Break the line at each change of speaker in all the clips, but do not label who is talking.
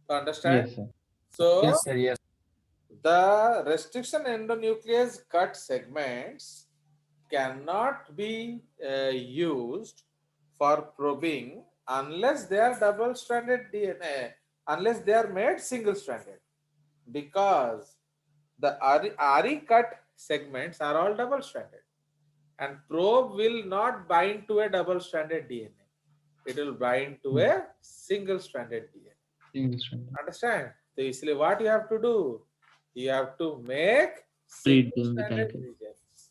So understand?
Yes, sir.
So
Yes, sir. Yes.
the restriction endonuclease cut segments cannot be used for probing unless they are double stranded DNA, unless they are made single stranded, because the RE cut segments are all double stranded, and probe will not bind to a double stranded DNA, it will bind to
Hmm.
a single stranded DNA.
Single strand.
Understand? So इसलिए what you have to do? You have to make
Treat
single
them with
stranded
alcohol.
regions.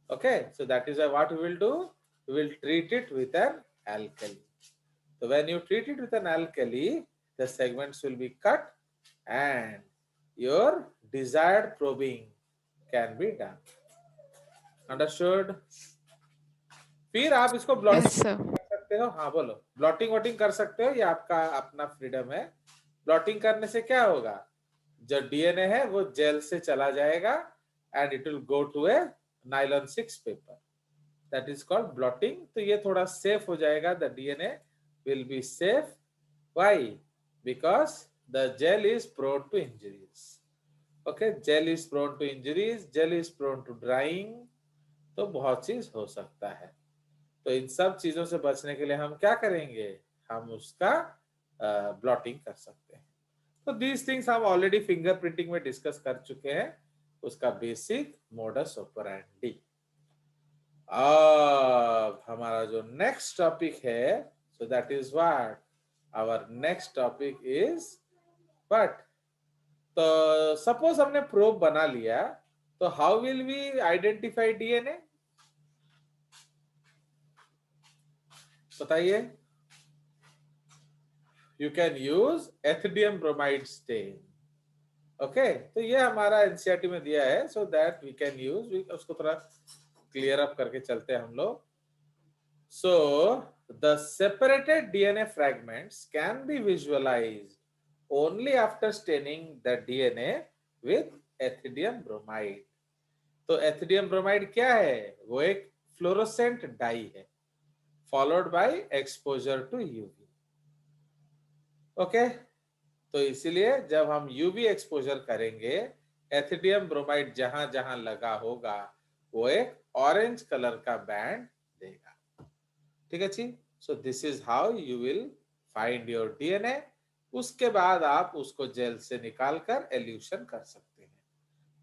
Okay, so that is what we will do. We will treat it with an alkali. So when you treat it with an alkali, the segments will be cut and your desired probing can be done. Understood? फिर आप इसको
Yes.
Blotting
Yes, sir.
कर सकते हो. हाँ बोलो. Blotting voting कर सकते हो, ये आपका अपना फ्रीडम है. ब्लॉटिंग करने से क्या होगा? जो डीएनए है वो जेल से चला जाएगा and it will go to a nylon 6 paper. That is called blotting. तो ये थोड़ा सेफ हो जाएगा. The DNA will be safe. Why? Because the gel is prone to injuries. Okay, gel is prone to injuries, gel is prone to drying. तो बहुत चीज हो सकता है. तो इन सब चीजों से बचने के लिए हम क्या करेंगे? हम उसका ब्लॉटिंग कर सकते हैं. तो दीज थिंग्स हम ऑलरेडी फिंगरप्रिंटिंग में डिस्कस कर चुके हैं, उसका बेसिक मोडस ऑपरेंडी. अब हमारा जो नेक्स्ट टॉपिक है, so that is what our next topic is what. तो सपोज हमने प्रोब बना लिया, तो how will we identify DNA? बताइए. You can use ethidium bromide stain. Okay, तो ये हमारा एनसीईआरटी में दिया है, so that we can use. उसको थोड़ा क्लियर अप करके चलते हैं हम लोग. So the separated DNA fragments can be visualised only after staining the DNA with ethidium bromide. तो एथिडियम ब्रोमाइड क्या है? वो एक फ्लोरोसेंट डाई है, followed by exposure to UV. Okay, तो इसीलिए जब हम यूवी एक्सपोजर करेंगे, एथिडियम ब्रोमाइड जहां जहां लगा होगा वो एक ऑरेंज कलर का बैंड देगा. ठीक है जी. So this is how you will find your DNA. उसके बाद आप उसको जेल से निकालकर एल्यूशन कर सकते हैं.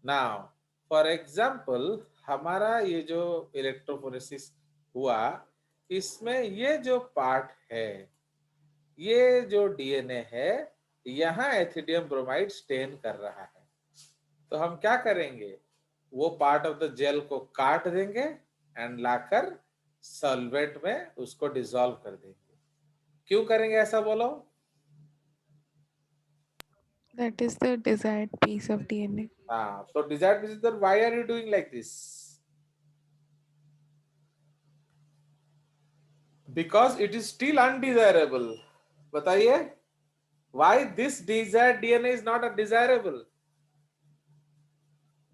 नाउ फॉर एग्जांपल, हमारा ये जो इलेक्ट्रोफोरेसिस हुआ, इसमें ये जो पार्ट है, ये जो डीएनए है, यहाँ एथिडियम ब्रोमाइड स्टेन कर रहा है. तो हम क्या करेंगे? वो पार्ट ऑफ द जेल को काट देंगे एंड लाकर सॉल्वेंट में उसको डिसॉल्व कर देंगे. क्यों करेंगे ऐसा बोलो?
That is the desired piece of DNA.
हाँ, तो desired visitor, why are you doing like this? Because it is still undesirable. बताइए, why this desired DNA is not a desirable?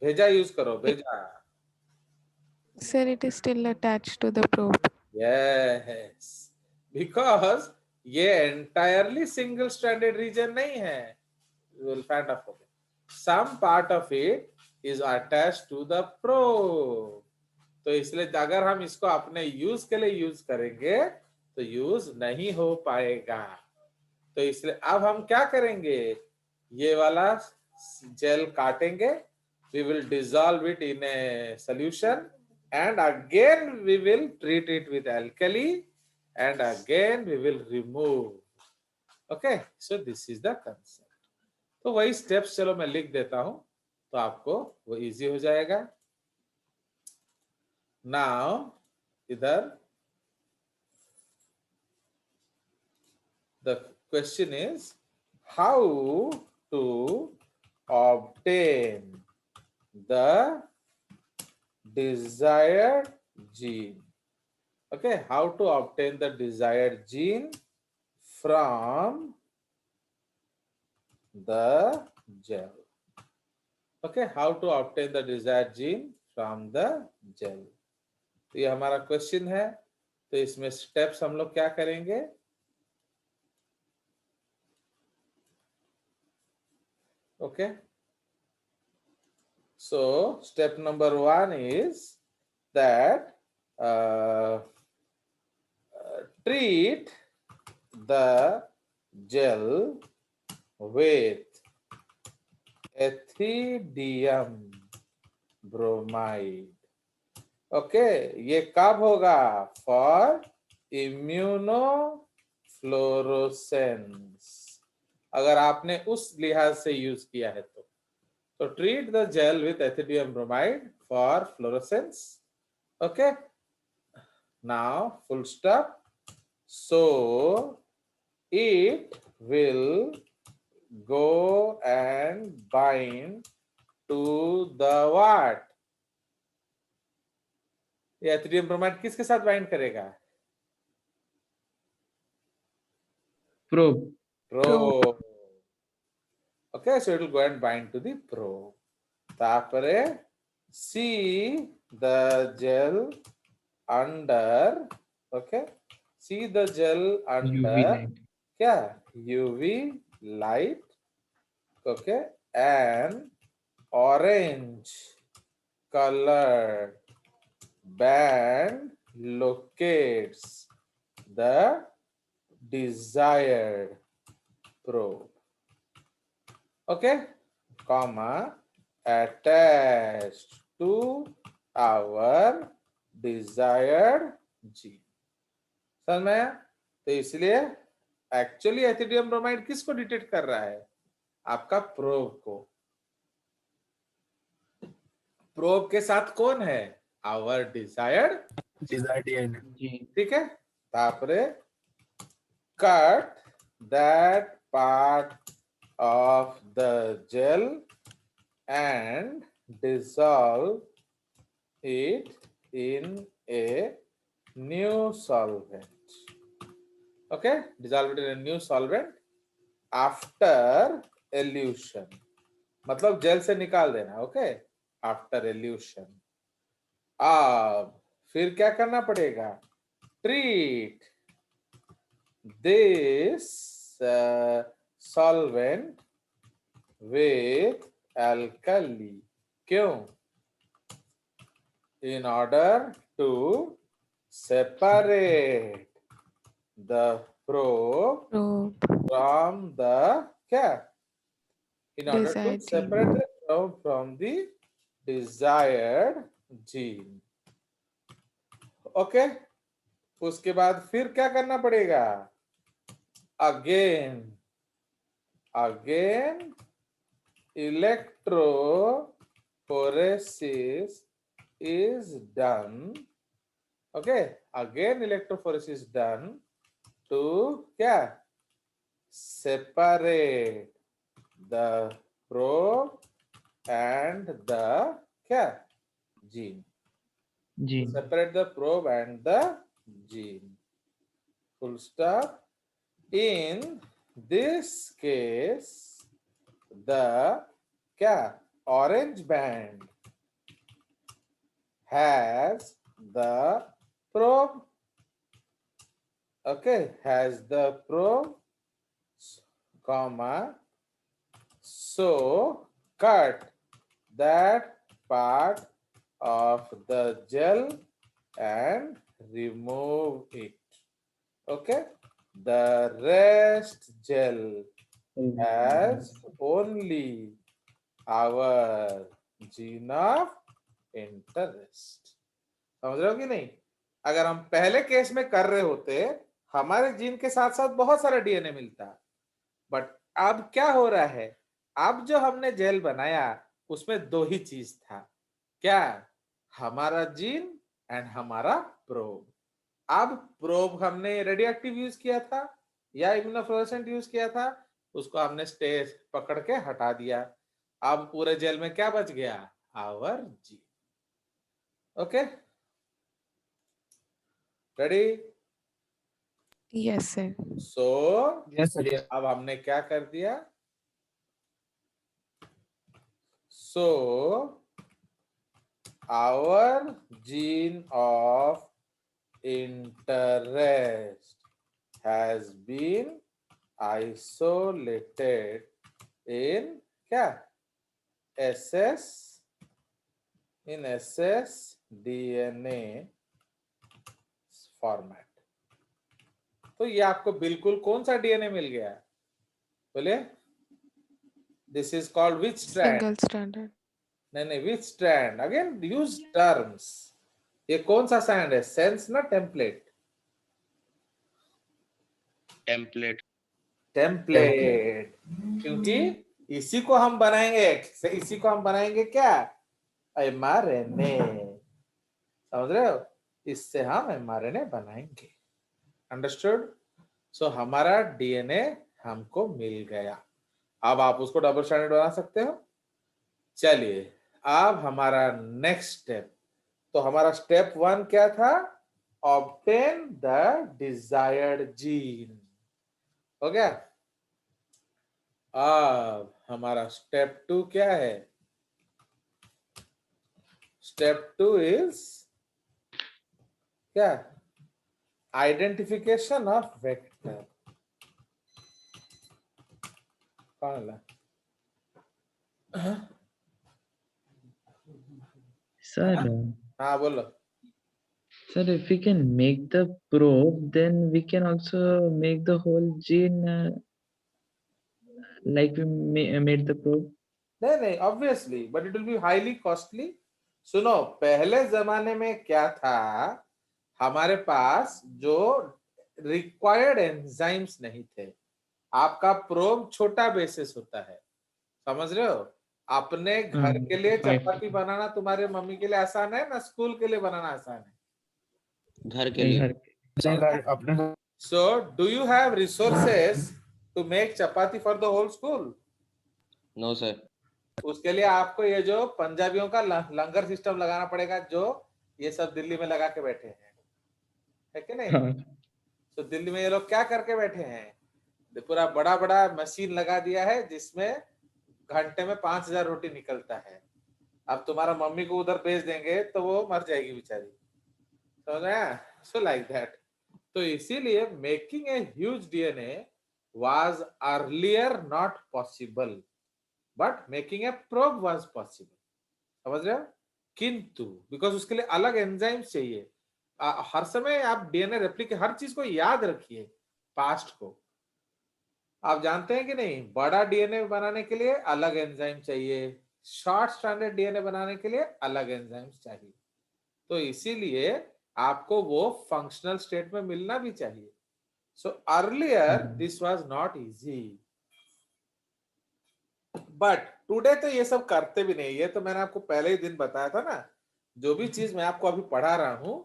भेजा यूज करो, भेजा.
Sir, it is still attached to the probe.
Yes, because ये entirely single stranded region नहीं है. You will find out. Some part of it is attached to the probe. तो इसलिए अगर हम इसको अपने यूज के लिए यूज करेंगे तो यूज नहीं हो पाएगा. तो इसलिए अब हम क्या करेंगे? ये वाला जेल काटेंगे. We will dissolve it in a solution and again we will treat it with alkali and again we will remove. Okay, so this is the concept. तो वही स्टेप्स चलो मैं लिख देता हूं तो आपको वो इजी हो जाएगा. नाउ इधर the question is how to obtain the desired gene. Okay, how to obtain the desired gene from the gel. Okay, how to obtain the desired gene from the gel. तो ये हमारा question है. तो इसमें steps हम लोग क्या करेंगे? Okay. So step number 1 is that treat the gel with ethidium bromide. Okay, ये कब होगा? फॉर इम्यूनोफ्लोरोसेंस, अगर आपने उस लिहाज से यूज किया है तो treat the gel with ethidium bromide for fluorescence. Okay, now full stop. So it will go and bind to the what? ये एथिडियम ब्रोमाइड किसके साथ बाइंड करेगा?
Probe.
Probe. Okay, so it will go and bind to the probe. तापरे see the gel under, okay, see the gel under
UV light.
क्या? UV light. Okay, and orange colored band locates the desired probe. Okay, comma, attached to our desired gene. समझ में आया? तो इसलिए actually ethidium bromide किसको detect कर रहा है? आपका प्रोब को. प्रोब के साथ कौन है? Our desired
desired.
ठीक है. तापरे cut that part of the gel and dissolve it in a new solvent. Okay, dissolve it in a new solvent after elution. मतलब जेल से निकाल देना. Okay, after elution. अब फिर क्या करना पड़ेगा? Treat this solvent with alkali. क्यों? In order to separate the probe from the क्या? In order to
Desired
separate the probe from the desired gene. Okay, उसके बाद फिर क्या करना पड़ेगा? Again electrophoresis is done. Okay, again electrophoresis is done to क्या? Separate the probe and the क्या? Gene.
Gene.
Separate the probe and the gene. Full stop. In this case, the क्या? Orange band has the probe. Okay, has the probe, comma. So cut that part of the gel and remove it. Okay, the rest gel has only our gene of interest. समझ रहे हो कि नहीं? अगर हम पहले case में कर रहे होते, हमारे जीन के साथ साथ बहुत सारा डीएनए मिलता, बट अब क्या हो रहा है? अब जो हमने जेल बनाया उसमें दो ही चीज था. क्या? हमारा जीन एंड हमारा प्रोब. अब प्रोब हमने रेडियोएक्टिव यूज किया था या इम्यूनोफ्लोरेसेंट यूज किया था, उसको हमने स्टेज पकड़ के हटा दिया. अब पूरे जेल में क्या बच गया? Our gene. Okay, ready?
Yes, sir.
So
yes sir.
अब हमने क्या कर दिया? So our gene of interest has been isolated in क्या SS इन SS DNA फॉर्मेट। तो ये आपको बिल्कुल कौन सा डीएनए मिल गया? बोले this is called which strand?
Single stranded.
नहीं, विच स्ट्रैंड? Again use terms. ये कौन सा स्ट्रैंड है? सेंस ना टेम्पलेट?
टेम्पलेट।
टेम्पलेट, क्योंकि इसी को हम बनाएंगे, इसी को हम बनाएंगे क्या? mRNA। समझ रहे हो? इससे हम mRNA बनाएंगे। अंडरस्टूड? सो हमारा डीएनए हमको मिल गया। अब आप उसको डबल स्ट्रैंडेड बना सकते हो। चलिए अब हमारा नेक्स्ट स्टेप। तो हमारा स्टेप 1 क्या था? Obtain the desired gene. हो गया। अब हमारा स्टेप 2 क्या है? स्टेप 2 इज क्या? Identification of vector. कौन ला?
Sir,
हाँ बोलो।
sir, if we can make the probe, then we can also make the whole gene like we made the probe.
नहीं, obviously, but it will be highly costly. सुनो, पहले जमाने में क्या था, हमारे पास जो रिक्वायर्ड एंजाइम्स नहीं थे। आपका प्रोब छोटा बेसिस होता है, समझ रहे हो? अपने घर के लिए चपाती बनाना तुम्हारे मम्मी के लिए आसान है ना स्कूल के लिए बनाना आसान है?
घर के लिए।
अपने
So do you have resources to make chapati for the whole school?
No sir.
उसके लिए आपको ये जो पंजाबियों का लंगर सिस्टम लगाना पड़ेगा, जो ये सब दिल्ली में लगा के बैठे हैं, है कि नहीं? तो दिल्ली में ये लोग क्या करके बैठे हैं? पूरा बड़ा बड़ा मशीन लगा दिया है जिसमें घंटे में 5000 रोटी निकलता है। अब तुम्हारा मम्मी को उधर भेज देंगे तो वो मर जाएगी बेचारी, समझ आया? So like that. तो इसीलिए making a huge DNA was earlier not possible, but making a probe was possible. समझ रहे हो? किंतु बिकॉज उसके लिए अलग एंजाइम्स चाहिए। हर समय आप डीएनए रेप्लिकेट, हर चीज को याद रखिए, पास्ट को। आप जानते हैं कि नहीं, बड़ा डीएनए बनाने के लिए अलग एंजाइम चाहिए, शॉर्ट स्ट्रैंडेड डीएनए बनाने के लिए अलग एंजाइम्स चाहिए। तो इसीलिए आपको वो फंक्शनल स्टेट में मिलना भी चाहिए। So earlier this was not easy, but today तो ये सब करते भी नहीं। ये तो मैंने आपको पहले ही दिन बताया था ना, जो भी चीज मैं आपको अभी पढ़ा रहा हूं,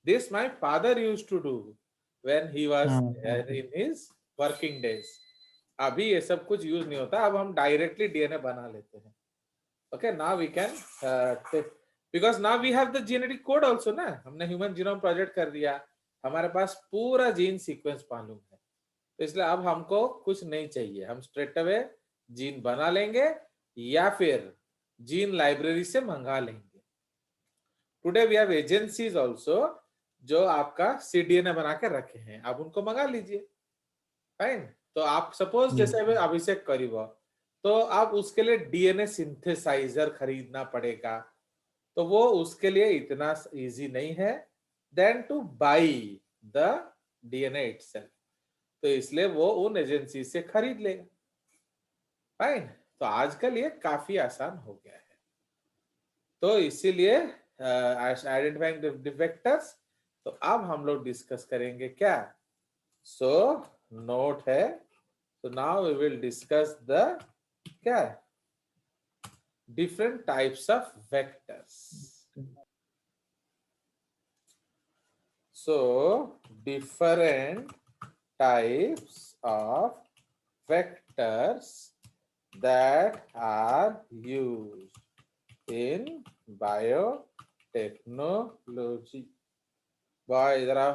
this my father used to do when he was in his working days. अभी ये सब कुछ यूज नहीं होता, अब हम डायरेक्टली डीएनए बना लेते हैं। Okay, now we can because now we have the genetic code also ना। हमने ह्यूमन जीनोम प्रोजेक्ट कर दिया, हमारे पास पूरा जीन सीक्वेंस मालूम है। तो इसलिए अब हमको कुछ नहीं चाहिए, हम स्ट्रेट अवे जीन बना लेंगे या फिर जीन लाइब्रेरी से मंगा लेंगे। Today we have agencies also जो आपका सीडीएनए बना के रखे हैं, आप उनको मंगा लीजिए। फाइन। तो आप सपोज जैसे अभिषेक करीब, तो आप उसके लिए डीएनए सिंथेसाइजर खरीदना पड़ेगा, तो वो उसके लिए इतना इजी नहीं है then to buy the DNA itself. तो इसलिए वो उन एजेंसी से खरीद लेगा। फाइन। तो आजकल ये काफी आसान हो गया है। तो इसीलिए आइडेंटिफाइंग वेक्टर्स, तो अब हम लोग डिस्कस करेंगे क्या? सो नोट है, तो now we will discuss the क्या different types of vectors. So different types of vectors that are used in biotechnology. Boy जरा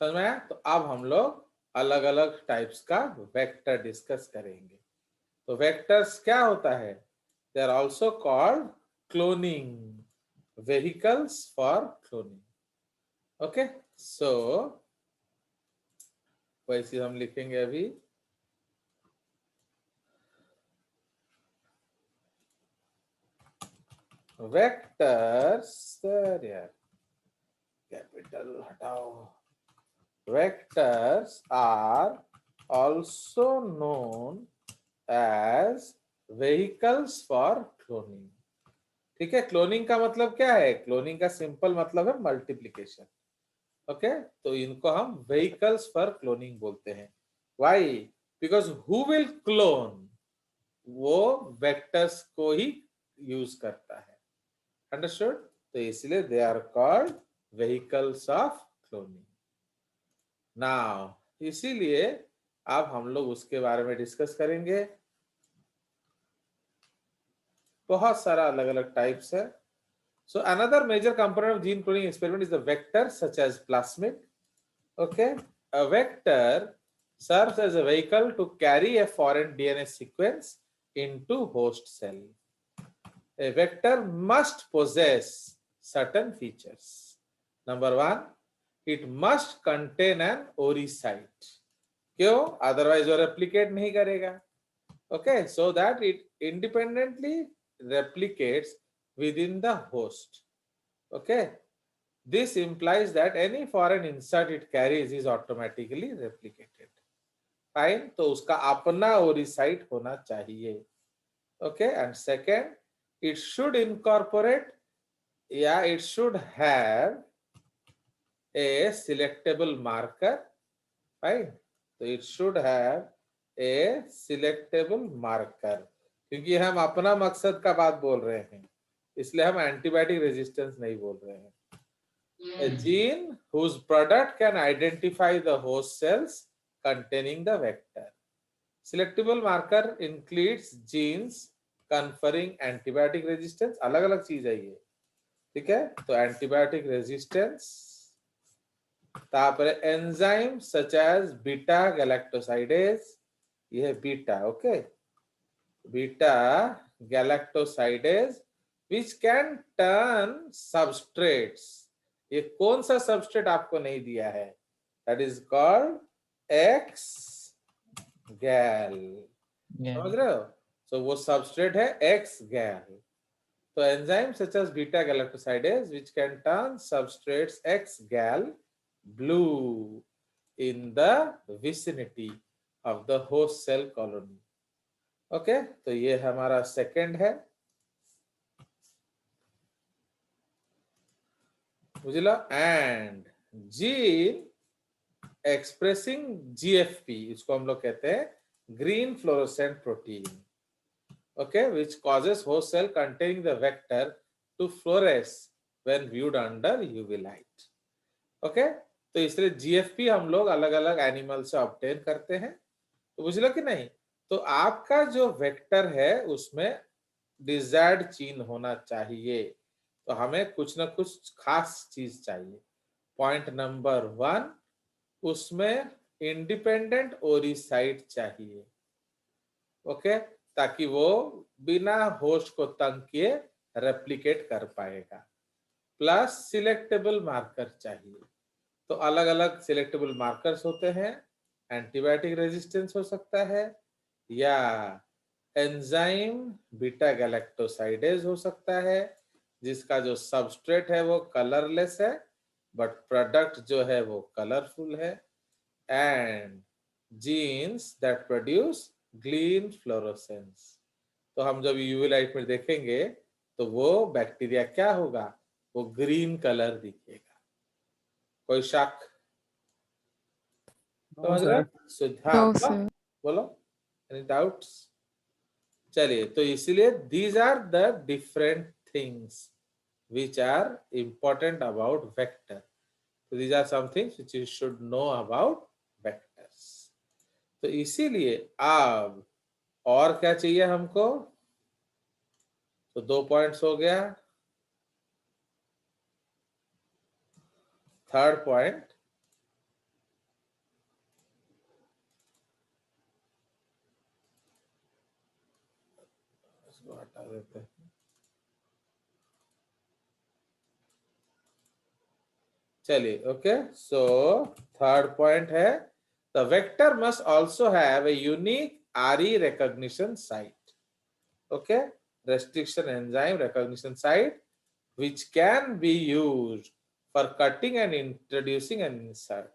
समझ में आया? तो अब हम लोग अलग अलग टाइप्स का वेक्टर डिस्कस करेंगे। तो वेक्टर्स क्या होता है? They are also called cloning, vehicles for cloning. Okay, so वैसे हम लिखेंगे अभी vectors, sir, यार capital हटाओ. Vectors are also known as vehicles for cloning. ठीक है, क्लोनिंग का मतलब क्या है? क्लोनिंग का सिंपल मतलब है मल्टीप्लिकेशन. ओके, तो इनको हम व्हीकल्स फॉर क्लोनिंग बोलते हैं. Why? Because who will clone, वो वेक्टर्स को ही यूज करता है. अंडरस्टूड? तो इसलिए they are called vehicles of cloning. Now इसीलिए अब हम लोग उसके बारे में डिस्कस करेंगे. बहुत सारा अलग अलग टाइप्स है. So another major component of gene cloning experiment is the vector, such as plasmid. Okay, a vector serves as a vehicle to carry a foreign DNA sequence into host cell. A vector must possess certain features. Number one, it must contain an oocyte. क्यों? Otherwise वो replicate नहीं करेगा. Okay, so that it independently replicates within the host. Okay, this implies that any foreign insert it carries is automatically replicated. Fine, तो उसका अपना oocyte होना चाहिए. Okay, and second, it should incorporate, it should have a selectable marker. Fine, so it should have a selectable marker. क्योंकि हम अपना मकसद का बात बोल रहे हैं, इसलिए हम एंटीबायोटिक रेजिस्टेंस नहीं बोल रहे हैं. A gene whose product can identify the host cells containing the vector. Selectable marker includes genes conferring antibiotic resistance. अलग अलग चीज है ये. ठीक है, तो एंटीबायोटिक रेजिस्टेंस, तापर enzyme such as beta galactosidase, ये है beta. Okay, beta galactosidase which can turn substrates. ये कौन सा सबस्ट्रेट आपको नहीं दिया है? दैट इज कॉल्ड एक्स गैल. समझ रहे हो? सो वो सबस्ट्रेट है एक्स गैल. तो enzyme such as beta galactosidase which can turn substrates X gal blue in the vicinity of the host cell colony. Okay, तो ये हमारा सेकंड है. बुझला? एंड जीन एक्सप्रेसिंग जीएफपी, इसको हम लोग कहते हैं green fluorescent protein. Okay, which causes host cell containing the vector to fluoresce when viewed under UV light. Okay, तो इसलिए जीएफपी हम लोग अलग अलग एनिमल से ऑब्टेन करते हैं. तो बुझला कि नहीं? तो आपका जो वेक्टर है उसमें डिजायर्ड जीन होना चाहिए. तो हमें कुछ ना कुछ खास चीज चाहिए. पॉइंट नंबर 1, उसमें इंडिपेंडेंट ओरिसाइट चाहिए. ओके, ताकि वो बिना होस्ट को तंग किए रेप्लिकेट कर पाएगा. प्लस सिलेक्टेबल मार्कर चाहिए. तो अलग अलग सिलेक्टेबल मार्कर्स होते हैं. एंटीबायोटिक रेजिस्टेंस हो सकता है, या एंजाइम बीटा गैलेक्टोसाइडेज हो सकता है, जिसका जो सबस्ट्रेट है वो कलरलेस है बट प्रोडक्ट जो है वो कलरफुल है. And genes that produce green fluorescence. तो हम जब यूवी लाइट में देखेंगे तो वो बैक्टीरिया क्या होगा? वो ग्रीन कलर दिखेगा. कोई शक? समझ रहे?
sir.
बोलो, एनी डाउट्स? चलिए, तो इसीलिए these are the different things which are important about vector. So these are some things which you should know about vectors. तो इसीलिए अब और क्या चाहिए हमको? तो 2 पॉइंट्स हो गया. थर्ड पॉइंट, इसको हटा देते हैं. चलिए, ओके, सो थर्ड पॉइंट है the vector must also have a unique RE recognition site. Okay, restriction enzyme recognition site which can be used for cutting and introducing an insert.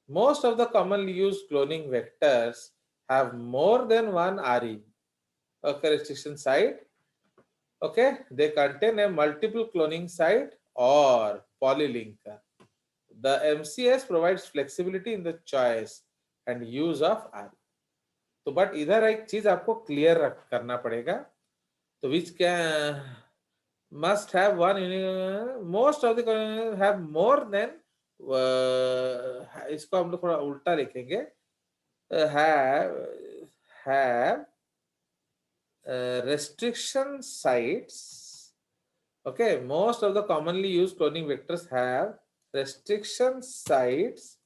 Most of the commonly used cloning vectors have more than one RE, okay, restriction site. Okay, they contain a multiple cloning site or polylinker. The MCS provides flexibility in the choice and use of RE. तो but इधर एक चीज आपको clear करना पड़ेगा. तो which can must have one, most of the have more than, इसको हम लोग थोड़ा उल्टा लिखेंगे, have restriction sites. Okay, most of the commonly used cloning vectors have restriction sites,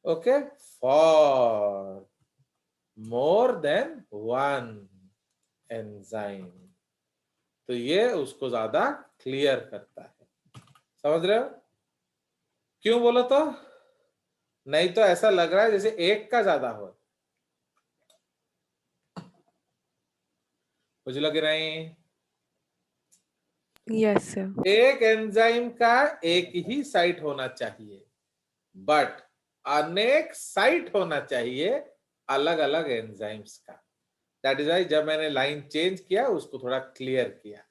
okay, for more than one enzyme. तो ये उसको ज्यादा क्लियर करता है. समझ रहे हो? क्यों बोलो तो? नहीं तो ऐसा लग रहा है जैसे एक का ज्यादा हो. मुझे लग रहा है
Yes, sir.
एक एंजाइम का एक ही साइट होना चाहिए, बट अनेक साइट होना चाहिए अलग अलग एंजाइम्स का. दैट इज वाई जब मैंने लाइन चेंज किया उसको थोड़ा क्लियर किया.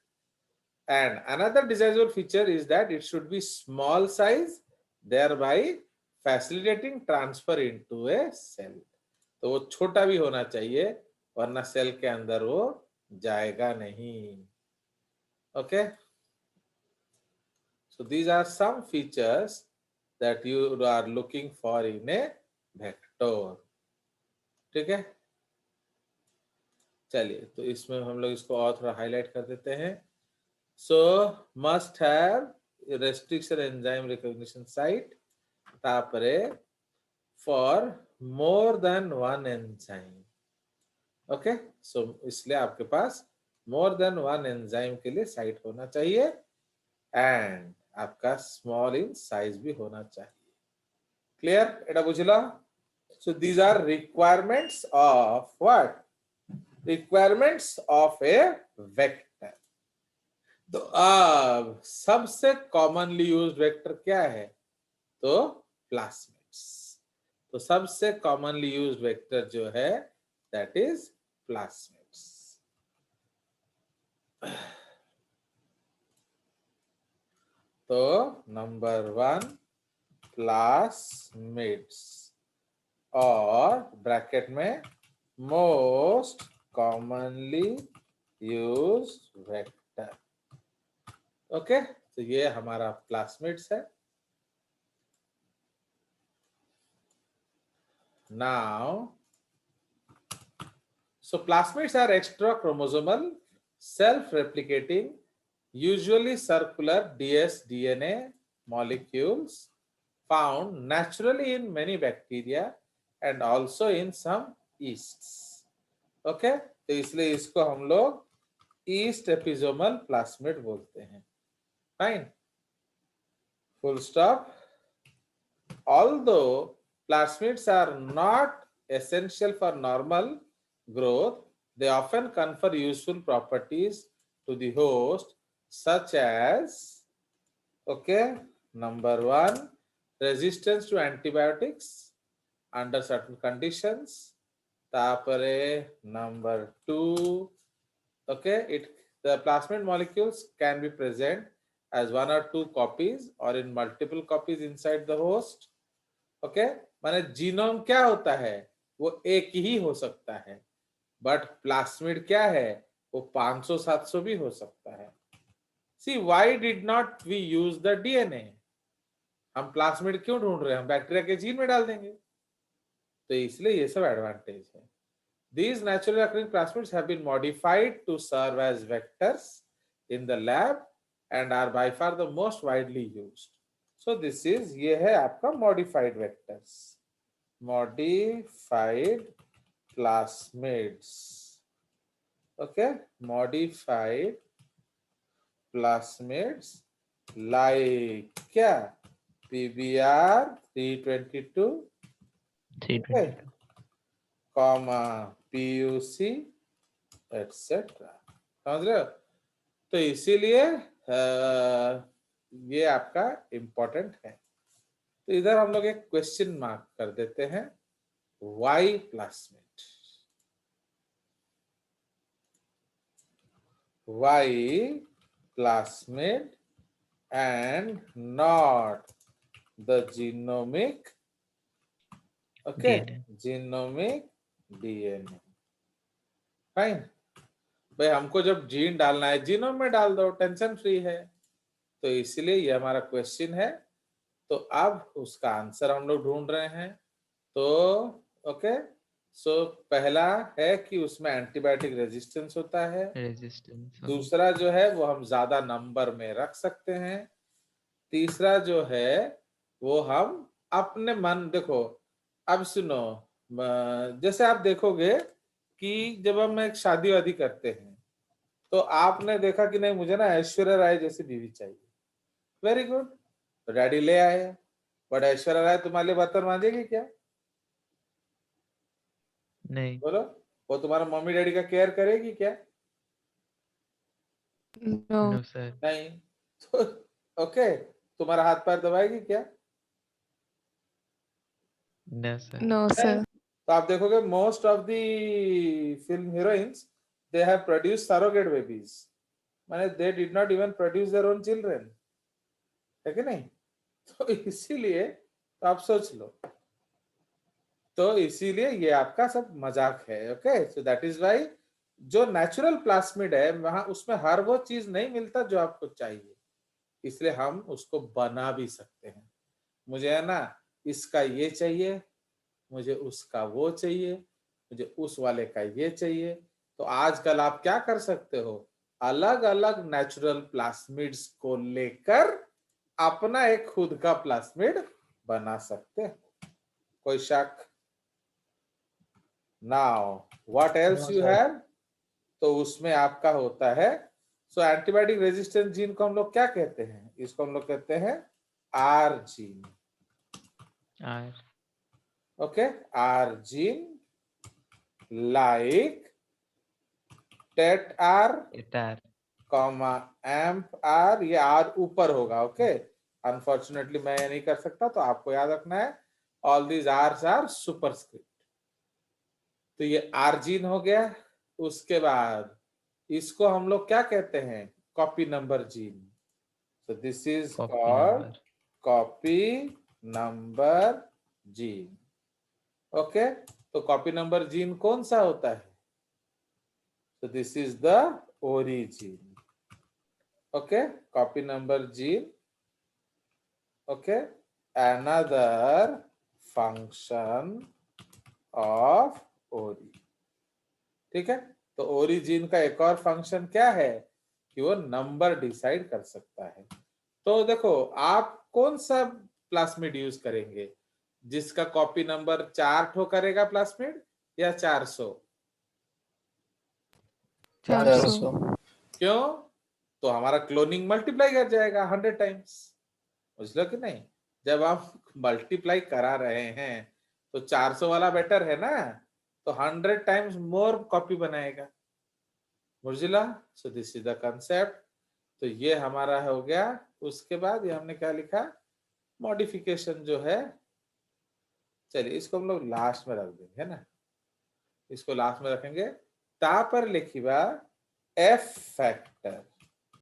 And another desirable feature is that it should be small size, thereby facilitating transfer into a cell. तो वो छोटा भी होना चाहिए वरना सेल के अंदर वो जाएगा नहीं. Okay, so these are some features that you are looking for in a vector. ठीक है, चलिए तो इसमें हम लोग इसको और थोड़ा हाईलाइट कर देते हैं. सो must have restriction enzyme recognition site, तापरे for more than one enzyme. Okay, so इसलिए आपके पास more than one enzyme के लिए साइट होना चाहिए एंड आपका स्मॉल इन साइज भी होना चाहिए. क्लियर? एटा बुझला? So these are requirements of what? Requirements of a vector. तो अब सबसे कॉमनली यूज्ड वेक्टर क्या है? तो प्लास्मिड्स. तो सबसे कॉमनली यूज्ड वेक्टर जो है दैट इज प्लास्मिड्स. तो नंबर 1 प्लास्मिड्स और ब्रैकेट में most commonly used vector. Okay, तो ये हमारा प्लास्मिड्स है. Now so plasmids are extra chromosomal, self-replicating, usually circular ds-DNA molecules found naturally in many bacteria and also in some yeasts. Okay, तो इसलिए इसको हम लोग yeast episomal plasmid बोलते हैं. Fine, full stop. Although plasmids are not essential for normal growth, they often confer useful properties to the host, such as, okay, number 1, resistance to antibiotics under certain conditions. Tapare number 2, okay, the plasmid molecules can be present as 1 or 2 copies or in multiple copies inside the host. Okay, माने genome क्या होता है? वो एक ही हो सकता है, but plasmid क्या है? वो 500-700 भी हो सकता है. See, why did not we use the DNA? हम प्लास्मिड क्यों ढूंढ रहे हैं? हम बैक्टीरिया के जीन में डाल देंगे. तो इसलिए ये सब एडवांटेज है. These naturally occurring plasmids have been modified to serve as vectors in the lab and are by far the most widely used. So this is, ये है आपका modified vectors, modified plasmids. Okay, modified plasmids like क्या? PBr 322, okay, comma PUC, etc. समझ रहे हो? तो इसीलिए ये आपका इम्पोर्टेंट है। तो इधर हम लोग एक क्वेश्चन मार्क कर देते हैं, why plasmid, why plasmid and not the genomic, okay,
DNA.
genomic DNA, fine. भाई हमको जब जीन डालना है जीनोम में डाल दो, टेंशन फ्री है। तो इसलिए ये हमारा क्वेश्चन है। तो अब उसका आंसर हम लोग ढूंढ रहे हैं। तो ओके, सो पहला है कि उसमें एंटीबायोटिक रेजिस्टेंस होता है।
Resistance.
दूसरा जो है वो हम ज्यादा नंबर में रख सकते हैं। तीसरा जो है वो हम अपने मन, देखो अब सुनो, जैसे आप देखोगे कि जब हम एक शादी वादी करते हैं तो आपने देखा कि नहीं मुझे ना ऐश्वर्या राय जैसी बीवी चाहिए, वेरी गुड, तो डैडी ले आए, बट ऐश्वर्या राय तुम्हारे लिए बर्तन मांजेगी क्या?
नहीं।
बोलो, वो तुम्हारा मम्मी डैडी का केयर करेगी क्या?
No.
No sir.
नहीं। तो ओके, तुम्हारा हाथ पैर दबाएगी क्या?
No sir.
No, sir.
तो आप देखोगे most of the film heroines they have produce surrogate babies, माने they did not even produce their own children, है कि नहीं? तो इसीलिए तो आप सोच लो, तो इसीलिए ये आपका सब मजाक है। Okay, so that is why जो नेचुरल प्लास्मिड है वहां उसमें हर वो चीज नहीं मिलता जो आपको चाहिए, इसलिए हम उसको बना भी सकते हैं। मुझे है ना इसका ये चाहिए, मुझे उसका वो चाहिए, मुझे उस वाले का ये चाहिए। तो आजकल आप क्या कर सकते हो, अलग अलग नेचुरल प्लास्मिड्स को लेकर अपना एक खुद का प्लास्मिड बना सकते हो। कोई शक? Now what else
No,
you
sir.
Have? तो उसमें आपका होता है, सो एंटीबायोटिक रेजिस्टेंस जीन को हम लोग क्या कहते हैं? इसको हम लोग कहते हैं R gene.
R.
Okay, R gene like tet R,
TAR.
comma amp R, ये R ऊपर होगा। ओके, अनफॉर्चुनेटली मैं ये नहीं कर सकता, तो आपको याद रखना है all these Rs are superscript. तो ये R जीन हो गया। उसके बाद इसको हम लोग क्या कहते हैं? Copy number gene. So this is
Copy
called
number.
copy number gene. Okay, तो कॉपी नंबर जीन कौन सा होता है? So this is the origin. Okay, copy number gene. Okay, another function of ori. ठीक है, तो ओरिजिन का एक और फंक्शन क्या है कि वो नंबर डिसाइड कर सकता है। तो देखो आप कौन सा प्लास्मिड यूज करेंगे, जिसका कॉपी नंबर 4 ठो करेगा प्लास्मिड या 400?
400.
क्यों? तो हमारा क्लोनिंग मल्टीप्लाई कर जाएगा 100 टाइम्स, बुझ लो कि नहीं? जब आप मल्टीप्लाई करा रहे हैं तो 400 वाला बेटर है ना, तो 100 टाइम्स मोर कॉपी बनाएगा, बुझला? सो दिस इज द कंसेप्ट। तो ये हमारा हो गया। उसके बाद ये हमने क्या लिखा, मॉडिफिकेशन जो है, चलिए इसको हम लोग लास्ट में रख देंगे, है ना? इसको लास्ट में रखेंगे। तापर लिखिबा एफ फैक्टर,